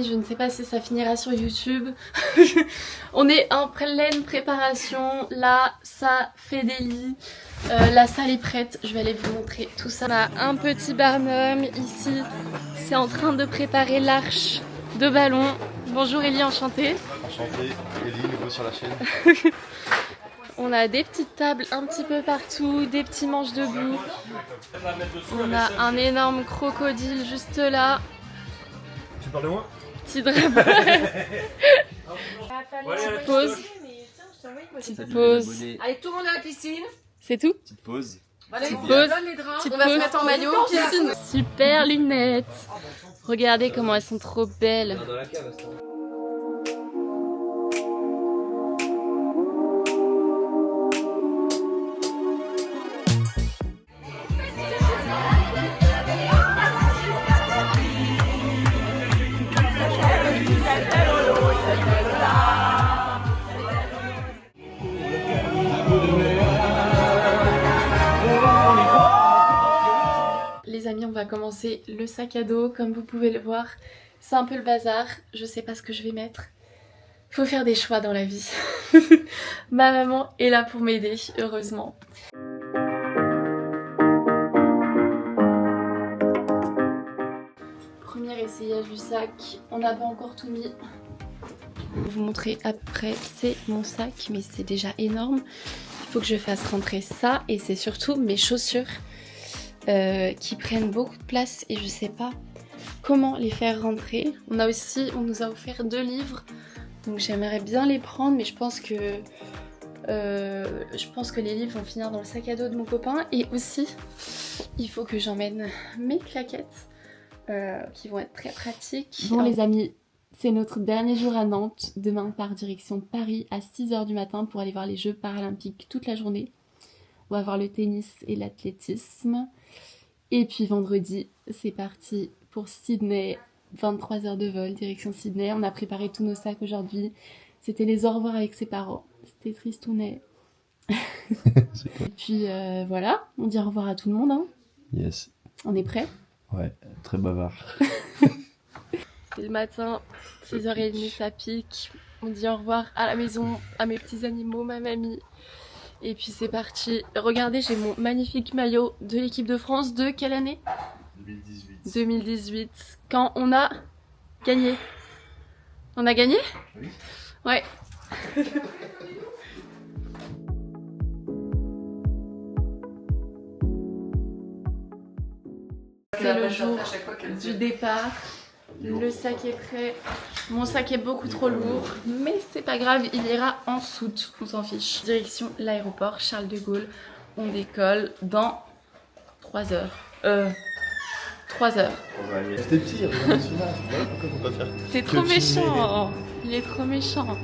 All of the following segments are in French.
amis, je ne sais pas si ça finira sur YouTube. On est en pleine préparation. Là, ça fait des lits. La salle est prête. Je vais aller vous montrer tout ça. On a un petit barnum ici. C'est en train de préparer l'arche de ballon. Bonjour Ellie, enchantée. Enchanté, Ellie, nouveau sur la chaîne. On a des petites tables un petit peu partout, des petits manches debout. On a un énorme crocodile juste là. Tu parles de moi? Petit drapeau. Petite pause. Petite pause. Allez, tout le monde à la piscine. C'est tout? Petite pause. Allez, Petite on pause. donne les draps. Petite On va pause. se mettre en maillot, piscine. Super lunettes. Regardez comment elles sont trop belles. Les amis, on va commencer le sac à dos. Comme vous pouvez le voir, c'est un peu le bazar. Je sais pas ce que je vais mettre. Faut faire des choix dans la vie. Ma maman est là pour m'aider, heureusement. Premier essayage du sac. On n'a pas encore tout mis. Je vais vous montrer après. C'est mon sac, mais c'est déjà énorme. Il faut que je fasse rentrer ça et c'est surtout mes chaussures. Qui prennent beaucoup de place et je sais pas comment les faire rentrer. On nous a offert 2 livres, donc j'aimerais bien les prendre, mais je pense que les livres vont finir dans le sac à dos de mon copain. Et aussi, il faut que j'emmène mes claquettes qui vont être très pratiques. Bon les amis, c'est notre dernier jour à Nantes. Demain on part direction Paris à 6 h du matin pour aller voir les Jeux paralympiques toute la journée. On va voir le tennis et l'athlétisme. Et puis vendredi, c'est parti pour Sydney. 23 h de vol, direction Sydney. On a préparé tous nos sacs aujourd'hui. C'était les au revoir avec ses parents. C'était tristounet. Et puis voilà, on dit au revoir à tout le monde. Hein. Yes. On est prêts? Ouais, très bavard. C'est le matin, 6 h 30, ça pique. On dit au revoir à la maison, à mes petits animaux, ma mamie. Et puis c'est parti. Regardez, j'ai mon magnifique maillot de l'équipe de France de quelle année? 2018. 2018. Quand on a gagné. On a gagné? Oui. Ouais. C'est le jour du départ. Le sac est prêt. Mon sac est beaucoup trop lourd, mais c'est pas grave, il ira en soute, on s'en fiche. Direction l'aéroport Charles de Gaulle. On décolle dans 3 heures. 3 heures. C'était pire, pourquoi faut pas faire? T'es trop méchant. Il est trop méchant.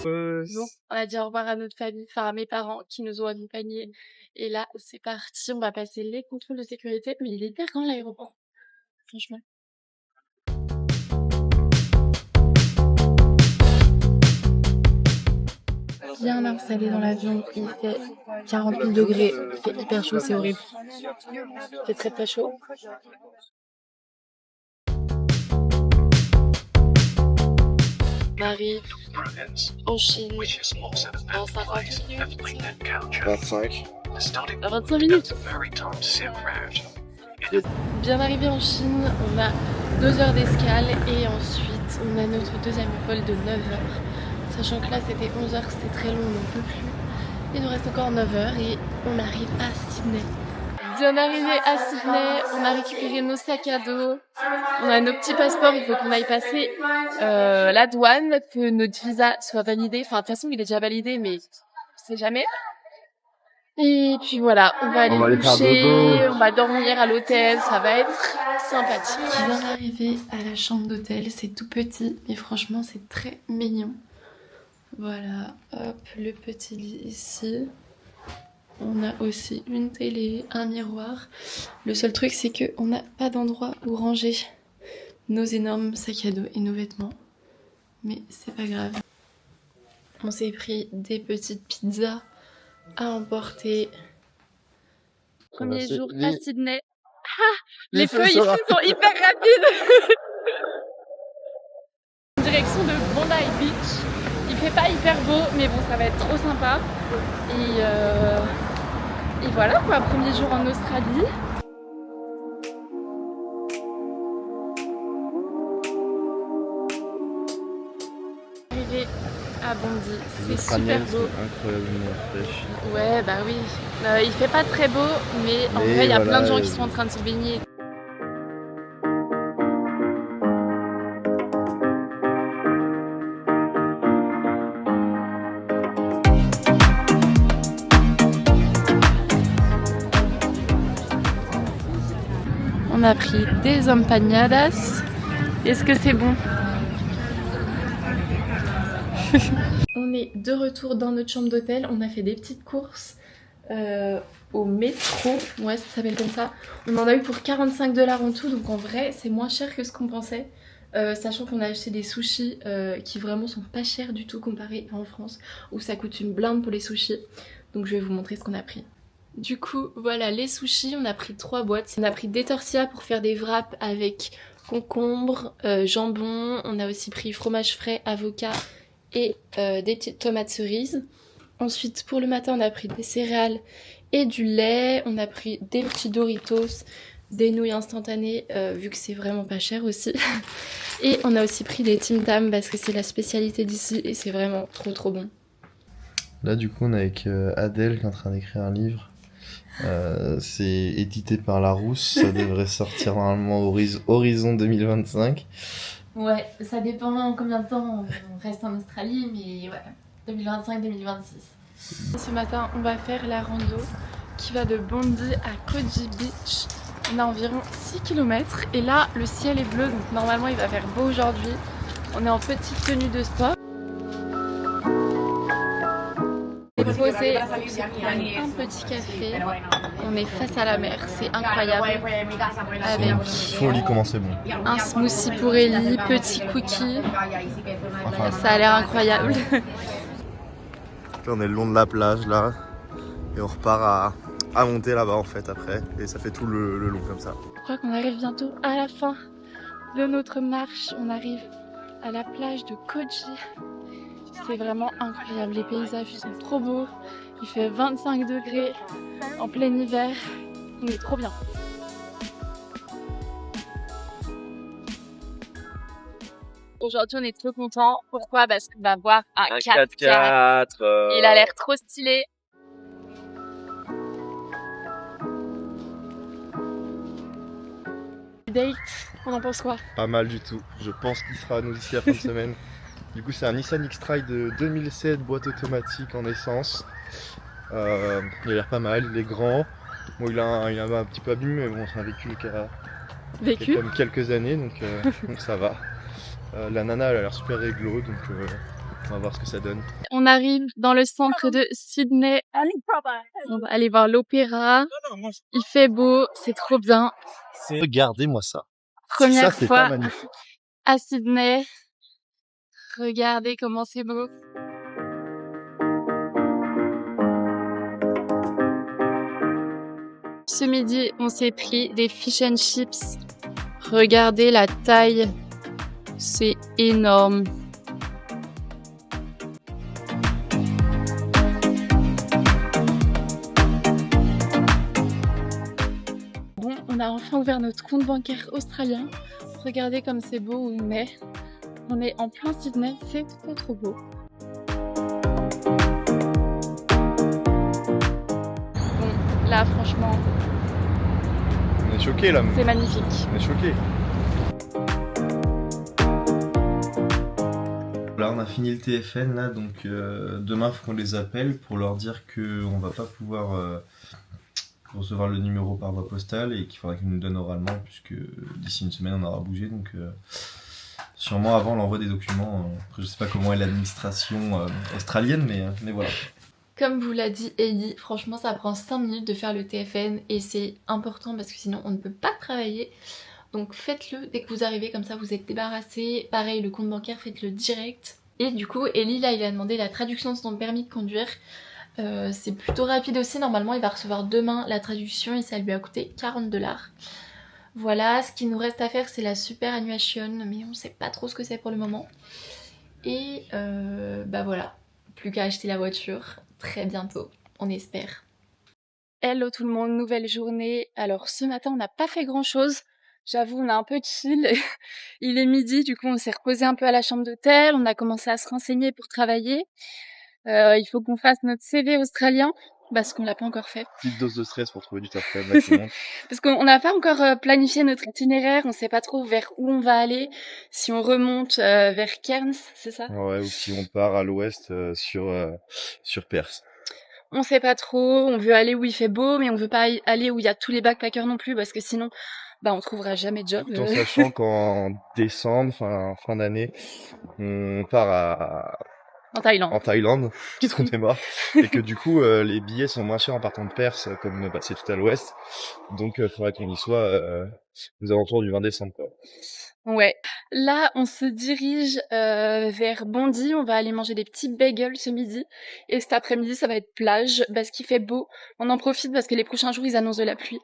Bon, on a dit au revoir à notre famille, enfin à mes parents qui nous ont accompagnés. Et là, c'est parti, on va passer les contrôles de sécurité. Mais il est hyper grand l'aéroport, franchement. Bien installé dans l'avion, il fait 48 degrés, il fait hyper chaud, c'est horrible. Il fait très très chaud. On arrive en Chine en 50 minutes. 25. À 25 minutes. Bien arrivé en Chine, on a 2 heures d'escale et ensuite on a notre deuxième vol de 9 heures. Sachant que là c'était 11 heures, c'était très long, on n'en peut plus. Il nous reste encore 9 heures et on arrive à Sydney. Bien arrivé à Sydney, on a récupéré nos sacs à dos, on a nos petits passeports, il faut qu'on aille passer la douane, que notre visa soit validé. Enfin de toute façon il est déjà validé mais on sait jamais. Et puis voilà, on va aller coucher, on va dormir à l'hôtel, ça va être sympathique. Je viens d'arriver à la chambre d'hôtel, c'est tout petit mais franchement c'est très mignon. Voilà, hop, le petit lit ici. On a aussi une télé, un miroir. Le seul truc, c'est qu'on n'a pas d'endroit où ranger nos énormes sacs à dos et nos vêtements. Mais c'est pas grave. On s'est pris des petites pizzas à emporter. Premier jour à Sydney. Ah, les feux ici sont hyper rapides. direction de Bondi Beach. Il fait pas hyper beau, mais bon, ça va être trop sympa. Et voilà quoi, premier jour en Australie. Arrivé à Bondi, c'est super beau. Incroyablement fraîche. Ouais, bah oui. Il fait pas très beau, mais en vrai, il y a plein de gens qui sont en train de se baigner. On a pris des empanadas. Est-ce que c'est bon? On est de retour dans notre chambre d'hôtel. On a fait des petites courses au métro. Ouais, ça s'appelle comme ça. On en a eu pour 45 $ en tout. Donc en vrai, c'est moins cher que ce qu'on pensait. Sachant qu'on a acheté des sushis qui vraiment sont pas chers du tout comparé à en France où ça coûte une blinde pour les sushis. Donc je vais vous montrer ce qu'on a pris. Du coup, voilà les sushis, on a pris 3 boîtes. On a pris des tortillas pour faire des wraps avec concombre, jambon. On a aussi pris fromage frais, avocat et des tomates cerises. Ensuite, pour le matin, on a pris des céréales et du lait. On a pris des petits Doritos, des nouilles instantanées, vu que c'est vraiment pas cher aussi. Et on a aussi pris des Tim Tam parce que c'est la spécialité d'ici et c'est vraiment trop bon. Là, du coup, on est avec Adèle qui est en train d'écrire un livre. C'est édité par Larousse, ça devrait sortir normalement Horizon 2025. Ouais, ça dépend combien de temps on reste en Australie, mais ouais, 2025-2026. Ce matin, on va faire la rando qui va de Bondi à Coogee Beach. On a environ 6 km et là, le ciel est bleu, donc normalement il va faire beau aujourd'hui. On est en petite tenue de sport. On est posé pour se prendre un petit café. On est face à la mer, c'est incroyable. Avec Folie, comment c'est bon. un smoothie pour Ellie, petit cookie. Ça a l'air incroyable. On est le long de la plage là et on repart à monter là-bas en fait après et ça fait tout le long comme ça. Je crois qu'on arrive bientôt à la fin de notre marche. On arrive à la plage de Coogee. C'est vraiment incroyable, les paysages sont trop beaux. Il fait 25 degrés en plein hiver. On est trop bien. Aujourd'hui, on est trop contents. Pourquoi? Parce qu'on va voir un 4x4. Il a l'air trop stylé. Date, on en pense quoi? Pas mal du tout. Je pense qu'il sera à nous ici à la fin de semaine. Du coup, c'est un Nissan X-Trail de 2007, boîte automatique en essence. Il a l'air pas mal, il est grand. Bon, il a un petit peu abîmé, mais bon, c'est un véhicule qui a quand même quelques années, donc ça va. La nana, elle a l'air super réglo, donc on va voir ce que ça donne. On arrive dans le centre de Sydney. On va aller voir l'opéra. Il fait beau, c'est trop bien. Regardez-moi ça. Première Ça, c'est fois pas magnifique. à Sydney. Regardez comment c'est beau. Ce midi, on s'est pris des fish and chips. Regardez la taille. C'est énorme. Bon, on a enfin ouvert notre compte bancaire australien. Regardez comme c'est beau où on est. On est en plein Sydney, c'est trop beau. Bon, là franchement, On est choqués là. c'est magnifique. On est choqués. Là, on a fini le TFN là, donc demain il faut qu'on les appelle pour leur dire qu'on va pas pouvoir recevoir le numéro par voie postale et qu'il faudra qu'ils nous donnent oralement puisque d'ici une semaine on aura bougé, donc sûrement avant l'envoi des documents. Après, je sais pas comment est l'administration australienne, mais voilà. Comme vous l'a dit Ellie, franchement ça prend 5 minutes de faire le TFN et c'est important parce que sinon on ne peut pas travailler. Donc faites-le dès que vous arrivez, comme ça vous êtes débarrassé. Pareil, le compte bancaire, faites-le direct. Et du coup, Ellie là, il a demandé la traduction de son permis de conduire. C'est plutôt rapide aussi, normalement il va recevoir demain la traduction et ça lui a coûté 40 $. Voilà, ce qui nous reste à faire c'est la superannuation, mais on sait pas trop ce que c'est pour le moment. Et bah voilà, plus qu'à acheter la voiture très bientôt, on espère. Hello tout le monde, nouvelle journée. Alors ce matin on n'a pas fait grand chose, j'avoue on a un peu chill. Il est midi, du coup on s'est reposé un peu à la chambre d'hôtel, on a commencé à se renseigner pour travailler. Il faut qu'on fasse notre CV australien, parce qu'on l'a pas encore fait. Petite dose de stress pour trouver du taf quand même. Parce qu'on n'a pas encore planifié notre itinéraire, on sait pas trop vers où on va aller, si on remonte vers Cairns, c'est ça? Ouais, ou si on part à l'ouest sur Perth. On sait pas trop, on veut aller où il fait beau, mais on veut pas aller où il y a tous les backpackers non plus, parce que sinon, bah on trouvera jamais de job. Tout en sachant qu'en décembre, fin d'année, on part En Thaïlande. en Thaïlande, parce qu'on est mort, et que du coup les billets sont moins chers en partant de Perth, comme c'est tout à l'ouest, donc il faudrait qu'on y soit aux alentours du 20 décembre quoi. Ouais. Là, on se dirige vers Bondy. On va aller manger des petits bagels ce midi. Et cet après-midi, ça va être plage parce qu'il fait beau. On en profite parce que les prochains jours, ils annoncent de la pluie.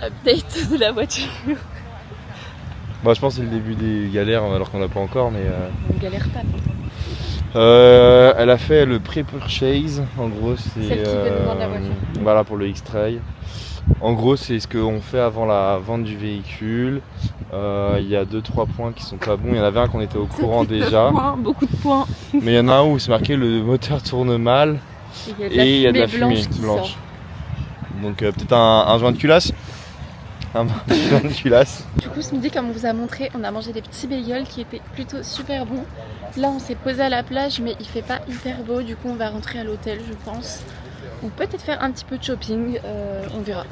Update de la voiture. Bah, je pense que c'est le début des galères alors qu'on n'a pas encore, mais On galère pas. elle a fait le pré-purchase, en gros c'est Celle qui veut nous vendre la voiture. voilà pour le X-Trail. En gros c'est ce qu'on fait avant la vente du véhicule. Il y a 2-3 points qui sont pas bons, il y en avait un qu'on était au courant déjà. Beaucoup de points. Mais il y en a un où c'est marqué le moteur tourne mal et il y a de la fumée blanche. Donc peut-être un joint de culasse. Un joint de culasse. Du coup ce midi comme on vous a montré, on a mangé des petits bagels qui étaient plutôt super bons. Là on s'est posé à la plage mais il fait pas hyper beau, du coup on va rentrer à l'hôtel je pense. Ou peut-être faire un petit peu de shopping, on verra.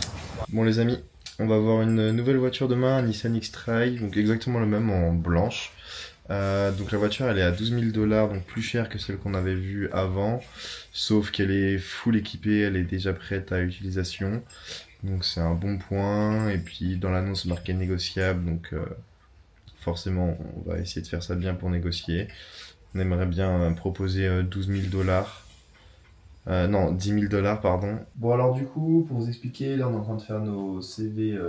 Bon les amis, on va avoir une nouvelle voiture demain, un Nissan X-Trail, donc exactement le même en blanche. Donc la voiture elle est à 12 000 $, donc plus chère que celle qu'on avait vue avant, sauf qu'elle est full équipée, elle est déjà prête à utilisation, donc c'est un bon point. Et puis dans l'annonce marqué négociable, donc forcément on va essayer de faire ça bien pour négocier. On aimerait bien proposer 12 000 $. Non, 10 000 $, pardon. Bon alors du coup, pour vous expliquer, là on est en train de faire nos CV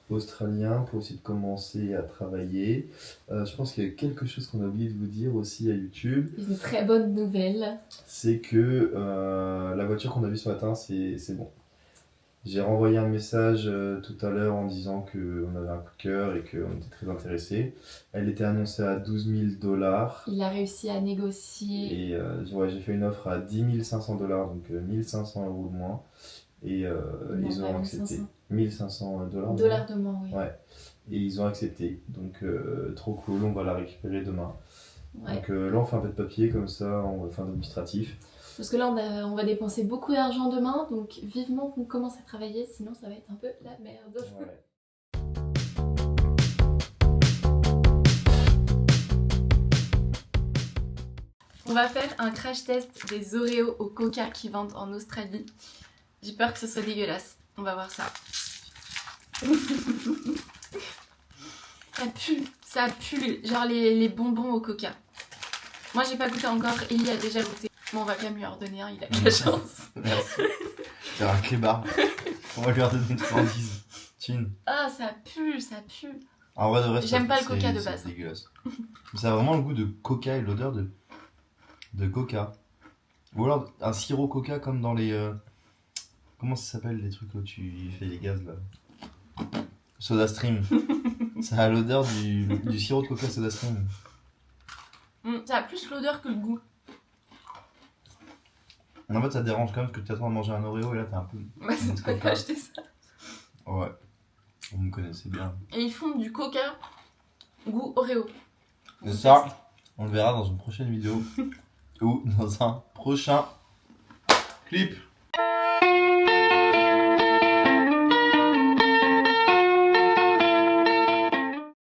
australiens pour essayer de commencer à travailler. Je pense qu'il y a quelque chose qu'on a oublié de vous dire aussi à YouTube. Une très bonne nouvelle. C'est que la voiture qu'on a vue ce matin, c'est bon. J'ai renvoyé un message tout à l'heure en disant qu'on avait un coup de cœur et qu'on était très intéressés. Elle était annoncée à 12 000 $. Il a réussi à négocier. Et ouais, j'ai fait une offre à 10 500 $, donc 1 500 € de moins. Et ils ont accepté. 1 500 $. Dollars de moins, oui. Ouais. Et ils ont accepté. Donc trop cool, on va la récupérer demain. Ouais. Donc là on fait un peu de papier comme ça, on va faire un administratif. Parce que là on va dépenser beaucoup d'argent demain, donc vivement qu'on commence à travailler, sinon ça va être un peu la merde. Ouais. On va faire un crash test des Oreos au Coca qui vendent en Australie. J'ai peur que ce soit dégueulasse. On va voir ça. Ça pue, genre les bonbons au Coca. Moi j'ai pas goûté encore, Ellie a déjà goûté. Bon, on va quand même lui en redonner un, il a de la chance. Merci. C'est un clébard. On va lui redonner une friandise. Tine. Ah, ça pue. En vrai de vrai, j'aime pas le Coca de base. C'est dégueulasse. Ça a vraiment le goût de Coca et l'odeur de Coca. Ou alors un sirop Coca comme dans les... Comment ça s'appelle les trucs où tu fais les gaz là? Soda Stream. Ça a l'odeur du sirop de Coca Soda Stream. Ça a plus l'odeur que le goût. En fait ça dérange quand même que tu es en train de manger un Oreo et là t'as un peu... Ouais, c'est toi qui as acheté ça. Ouais. Vous me connaissez bien. Et ils font du Coca goût Oreo. Et ça, on le verra dans une prochaine vidéo ou dans un prochain clip.